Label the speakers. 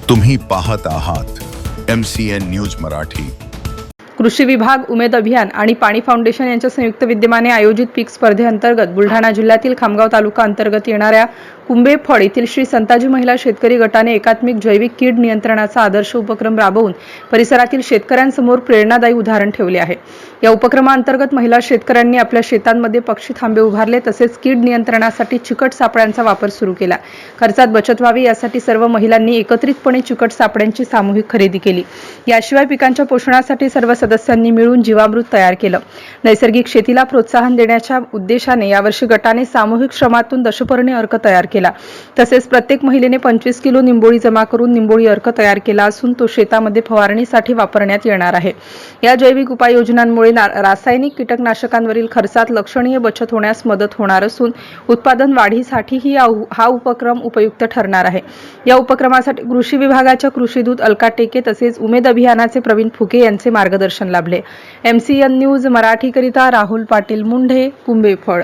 Speaker 1: तुम्ही पाहत आहात MCN न्यूज मराठी।
Speaker 2: कृषी विभाग, उमेद अभियान आणि पाणी फाउंडेशन यांच्या संयुक्त विद्यमाने आयोजित पीक स्पर्धेअंतर्गत बुलढाणा जिल्ह्यातील खामगाव तालुका अंतर्गत येणाऱ्या कुंभेफळ येथील श्री संताजी महिला शेतकरी गटाने एकात्मिक जैविक कीड नियंत्रणाचा आदर्श उपक्रम राबवून परिसरातील शेतकऱ्यांसमोर प्रेरणादायी उदाहरण ठेवले आहे। या उपक्रमाअंतर्गत महिला शेतकऱ्यांनी आपल्या शेतांमध्ये पक्षी थांबे उभारले, तसेच कीड नियंत्रणासाठी चिकट सापळ्यांचा वापर सुरू केला। खर्चात बचत व्हावी यासाठी सर्व महिलांनी एकत्रितपणे चिकट सापळ्यांची सामूहिक खरेदी केली। याशिवाय पिकांच्या पोषणासाठी सर्व सदस्यांनी मिळून जीवामृत तयार केलं। नैसर्गिक शेतीला प्रोत्साहन देण्याच्या उद्देशाने यावर्षी गटाने सामूहिक श्रमातून दशपर्णी अर्क तयार केला। तसेच प्रत्येक महिलेने 25 किलो निंबोळी जमा करून निंबोळी अर्क तयार केला असून तो शेतामध्ये फवारणीसाठी वापरण्यात येणार आहे। या जैविक उपाययोजनांमुळे रासायनिक कीटकनाशकांवरील खर्चात लक्षणीय बचत होण्यास मदत होणार असून उत्पादन वाढीसाठीही हा उपक्रम उपयुक्त ठरणार आहे। या उपक्रमासाठी कृषी विभागाच्या कृषीदूत अलका टेके तसेच उमेद अभियानाचे प्रवीण फुके यांचे मार्गदर्शन लाभले। MCN न्यूज मराठी करिता राहुल पाटील मुंढे, कुंभेफळ।